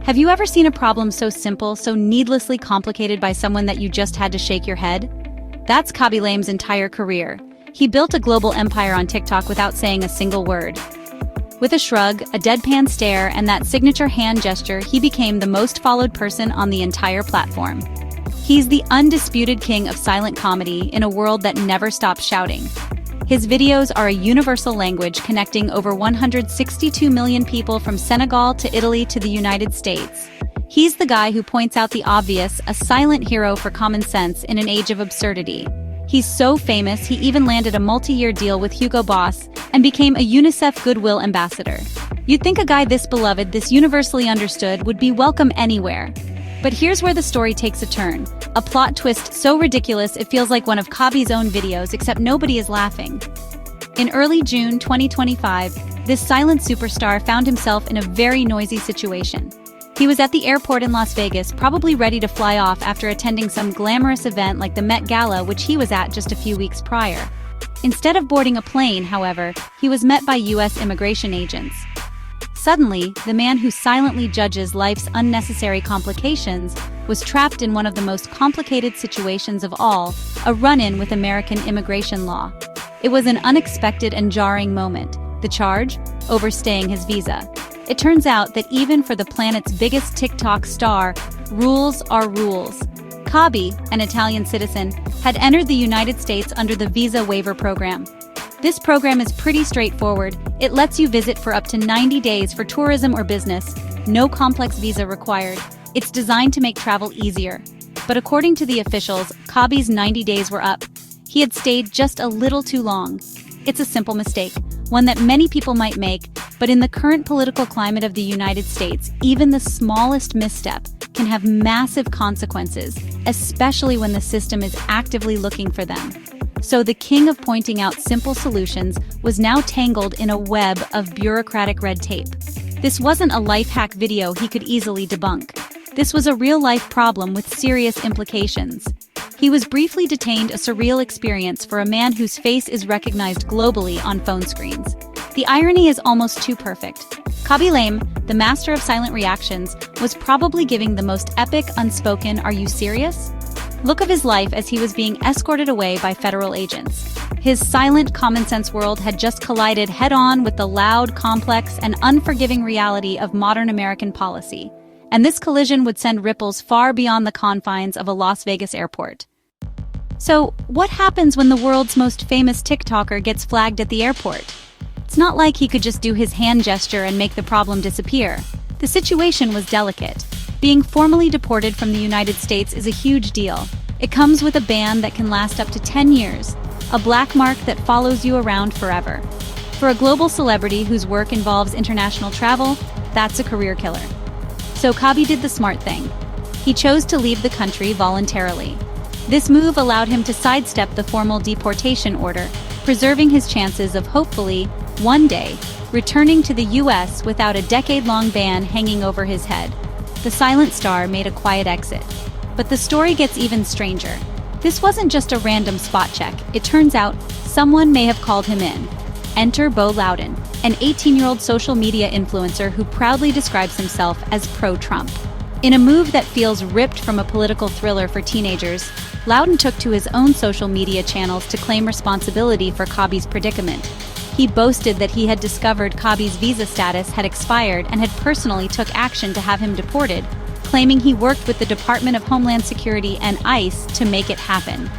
Have you ever seen a problem so simple, so needlessly complicated by someone that you just had to shake your head? That's Khaby's entire career. He built a global empire on TikTok without saying a single word. With a shrug, a deadpan stare, and that signature hand gesture, he became the most followed person on the entire platform. He's the undisputed king of silent comedy in a world that never stops shouting. His videos are a universal language connecting over 162 million people from Senegal to Italy to the United States. He's the guy who points out the obvious, a silent hero for common sense in an age of absurdity. He's so famous, he even landed a multi-year deal with Hugo Boss and became a UNICEF Goodwill Ambassador. You'd think a guy this beloved, this universally understood, would be welcome anywhere. But here's where the story takes a turn. A plot twist so ridiculous it feels like one of Khaby's own videos, except nobody is laughing. In early June 2025, this silent superstar found himself in a very noisy situation. He was at the airport in Las Vegas, probably ready to fly off after attending some glamorous event like the Met Gala, which he was at just a few weeks prior. Instead of boarding a plane, however, he was met by U.S. immigration agents. Suddenly, the man who silently judges life's unnecessary complications was trapped in one of the most complicated situations of all, a run-in with American immigration law. It was an unexpected and jarring moment. The charge? Overstaying his visa. It turns out that even for the planet's biggest TikTok star, rules are rules. Khaby, an Italian citizen, had entered the United States under the Visa Waiver Program. This program is pretty straightforward. It lets you visit for up to 90 days for tourism or business. No complex visa required. It's designed to make travel easier. But according to the officials, Khaby's 90 days were up. He had stayed just a little too long. It's a simple mistake, one that many people might make, but in the current political climate of the United States, even the smallest misstep can have massive consequences, especially when the system is actively looking for them. So the king of pointing out simple solutions was now tangled in a web of bureaucratic red tape. This wasn't a life hack video he could easily debunk. This was a real-life problem with serious implications. He was briefly detained, a surreal experience for a man whose face is recognized globally on phone screens. The irony is almost too perfect. Khaby, the master of silent reactions, was probably giving the most epic, unspoken "Are you serious?" look of his life as he was being escorted away by federal agents. His silent, common-sense world had just collided head-on with the loud, complex, and unforgiving reality of modern American policy. And this collision would send ripples far beyond the confines of a Las Vegas airport. So, what happens when the world's most famous TikToker gets flagged at the airport? It's not like he could just do his hand gesture and make the problem disappear. The situation was delicate. Being formally deported from the United States is a huge deal. It comes with a ban that can last up to 10 years, a black mark that follows you around forever. For a global celebrity whose work involves international travel, that's a career killer. So Khaby did the smart thing. He chose to leave the country voluntarily. This move allowed him to sidestep the formal deportation order, preserving his chances of hopefully, one day, returning to the U.S. without a decade-long ban hanging over his head. The silent star made a quiet exit. But the story gets even stranger. This wasn't just a random spot check. It turns out someone may have called him in. Enter Bo Loudon, an 18-year-old social media influencer who proudly describes himself as pro-Trump. In a move that feels ripped from a political thriller for teenagers, Loudon took to his own social media channels to claim responsibility for Khaby's predicament. He boasted that he had discovered Khaby's visa status had expired and had personally took action to have him deported, claiming he worked with the Department of Homeland Security and ICE to make it happen.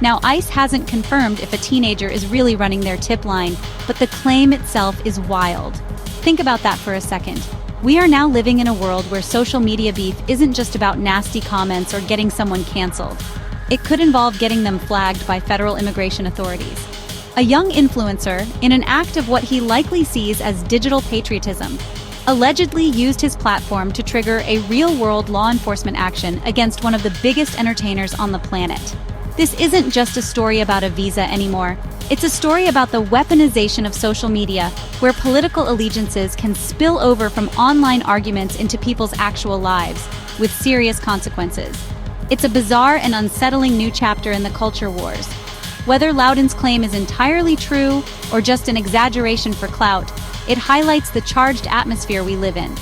Now, ICE hasn't confirmed if a teenager is really running their tip line, but the claim itself is wild. Think about that for a second. We are now living in a world where social media beef isn't just about nasty comments or getting someone canceled. It could involve getting them flagged by federal immigration authorities. A young influencer, in an act of what he likely sees as digital patriotism, allegedly used his platform to trigger a real-world law enforcement action against one of the biggest entertainers on the planet. This isn't just a story about a visa anymore. It's a story about the weaponization of social media, where political allegiances can spill over from online arguments into people's actual lives, with serious consequences. It's a bizarre and unsettling new chapter in the culture wars. Whether Loudon's claim is entirely true or just an exaggeration for clout, it highlights the charged atmosphere we live in.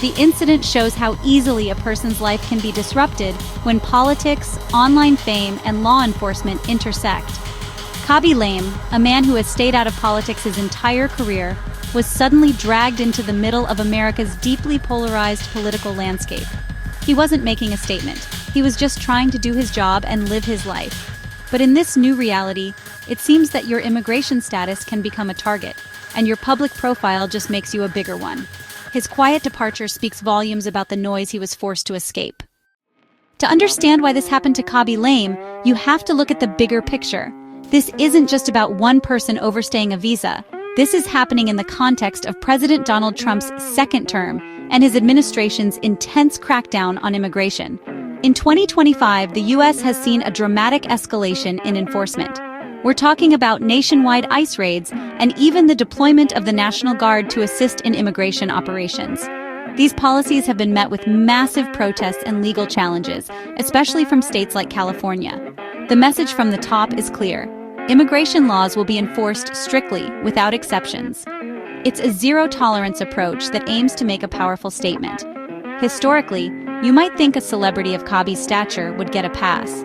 The incident shows how easily a person's life can be disrupted when politics, online fame, and law enforcement intersect. Khaby Lame, a man who has stayed out of politics his entire career, was suddenly dragged into the middle of America's deeply polarized political landscape. He wasn't making a statement. He was just trying to do his job and live his life. But in this new reality, it seems that your immigration status can become a target, and your public profile just makes you a bigger one. His quiet departure speaks volumes about the noise he was forced to escape. To understand why this happened to Khaby Lame, you have to look at the bigger picture. This isn't just about one person overstaying a visa. This is happening in the context of President Donald Trump's second term and his administration's intense crackdown on immigration. In 2025, the U.S. has seen a dramatic escalation in enforcement. We're talking about nationwide ICE raids and even the deployment of the National Guard to assist in immigration operations. These policies have been met with massive protests and legal challenges, especially from states like California. The message from the top is clear. Immigration laws will be enforced strictly, without exceptions. It's a zero-tolerance approach that aims to make a powerful statement. Historically, you might think a celebrity of Khaby's stature would get a pass.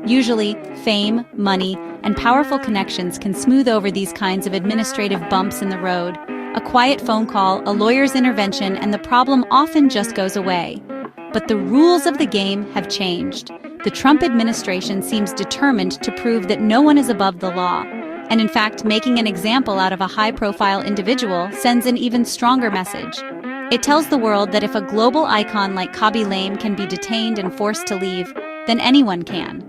Usually, fame, money, and powerful connections can smooth over these kinds of administrative bumps in the road. A quiet phone call, a lawyer's intervention, and the problem often just goes away. But the rules of the game have changed. The Trump administration seems determined to prove that no one is above the law. And in fact, making an example out of a high-profile individual sends an even stronger message. It tells the world that if a global icon like Khaby Lame can be detained and forced to leave, then anyone can.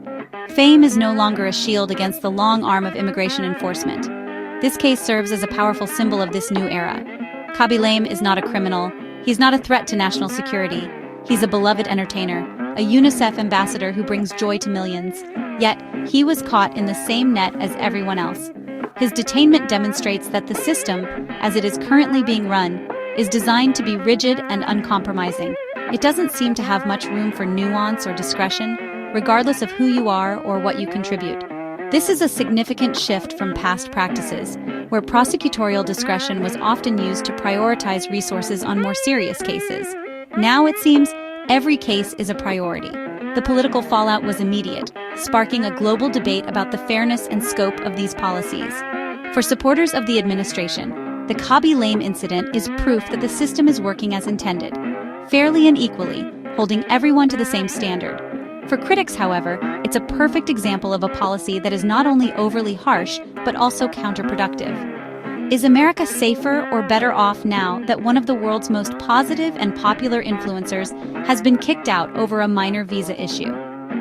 Fame is no longer a shield against the long arm of immigration enforcement. This case serves as a powerful symbol of this new era. Khaby Lame is not a criminal. He's not a threat to national security. He's a beloved entertainer, a UNICEF ambassador who brings joy to millions. Yet, he was caught in the same net as everyone else. His detainment demonstrates that the system, as it is currently being run, is designed to be rigid and uncompromising. It doesn't seem to have much room for nuance or discretion, regardless of who you are or what you contribute. This is a significant shift from past practices, where prosecutorial discretion was often used to prioritize resources on more serious cases. Now it seems every case is a priority. The political fallout was immediate, sparking a global debate about the fairness and scope of these policies. For supporters of the administration, the Khaby Lame incident is proof that the system is working as intended, fairly and equally, holding everyone to the same standard. For critics, however, it's a perfect example of a policy that is not only overly harsh, but also counterproductive. Is America safer or better off now that one of the world's most positive and popular influencers has been kicked out over a minor visa issue?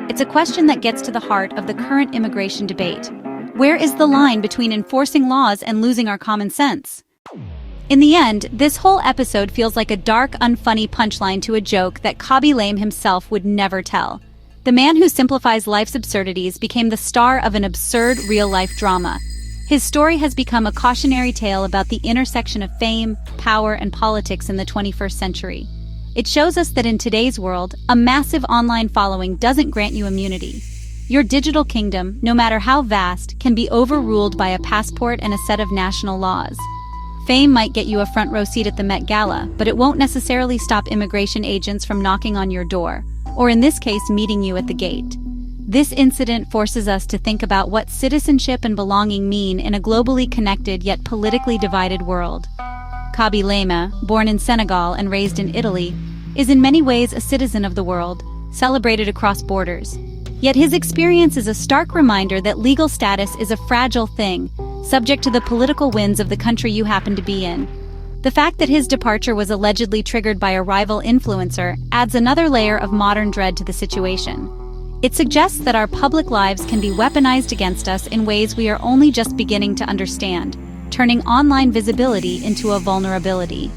It's a question that gets to the heart of the current immigration debate. Where is the line between enforcing laws and losing our common sense? In the end, this whole episode feels like a dark, unfunny punchline to a joke that Khaby Lame himself would never tell. The man who simplifies life's absurdities became the star of an absurd real-life drama. His story has become a cautionary tale about the intersection of fame, power, and politics in the 21st century. It shows us that in today's world, a massive online following doesn't grant you immunity. Your digital kingdom, no matter how vast, can be overruled by a passport and a set of national laws. Fame might get you a front row seat at the Met Gala, but it won't necessarily stop immigration agents from knocking on your door, or in this case, meeting you at the gate. This incident forces us to think about what citizenship and belonging mean in a globally connected yet politically divided world. Khaby Lame, born in Senegal and raised in Italy, is in many ways a citizen of the world, celebrated across borders. Yet his experience is a stark reminder that legal status is a fragile thing, subject to the political winds of the country you happen to be in. The fact that his departure was allegedly triggered by a rival influencer adds another layer of modern dread to the situation. It suggests that our public lives can be weaponized against us in ways we are only just beginning to understand, turning online visibility into a vulnerability.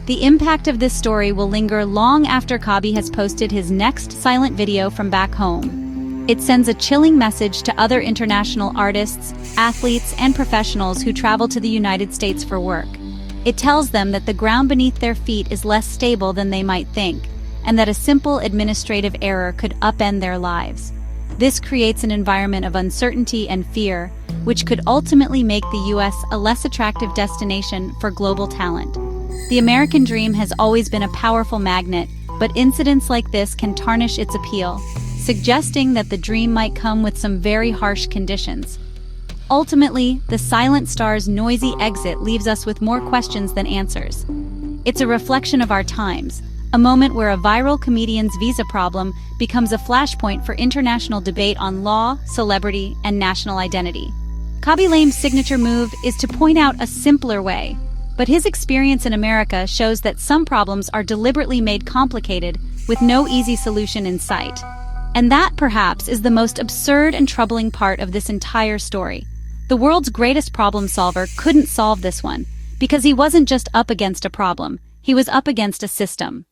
The impact of this story will linger long after Khaby has posted his next silent video from back home. It sends a chilling message to other international artists, athletes, and professionals who travel to the United States for work. It tells them that the ground beneath their feet is less stable than they might think, and that a simple administrative error could upend their lives. This creates an environment of uncertainty and fear, which could ultimately make the U.S. a less attractive destination for global talent. The American dream has always been a powerful magnet, but incidents like this can tarnish its appeal, suggesting that the dream might come with some very harsh conditions. Ultimately, the silent star's noisy exit leaves us with more questions than answers. It's a reflection of our times, a moment where a viral comedian's visa problem becomes a flashpoint for international debate on law, celebrity, and national identity. Khaby Lame's signature move is to point out a simpler way, but his experience in America shows that some problems are deliberately made complicated with no easy solution in sight. And that, perhaps, is the most absurd and troubling part of this entire story. The world's greatest problem solver couldn't solve this one, because he wasn't just up against a problem, he was up against a system.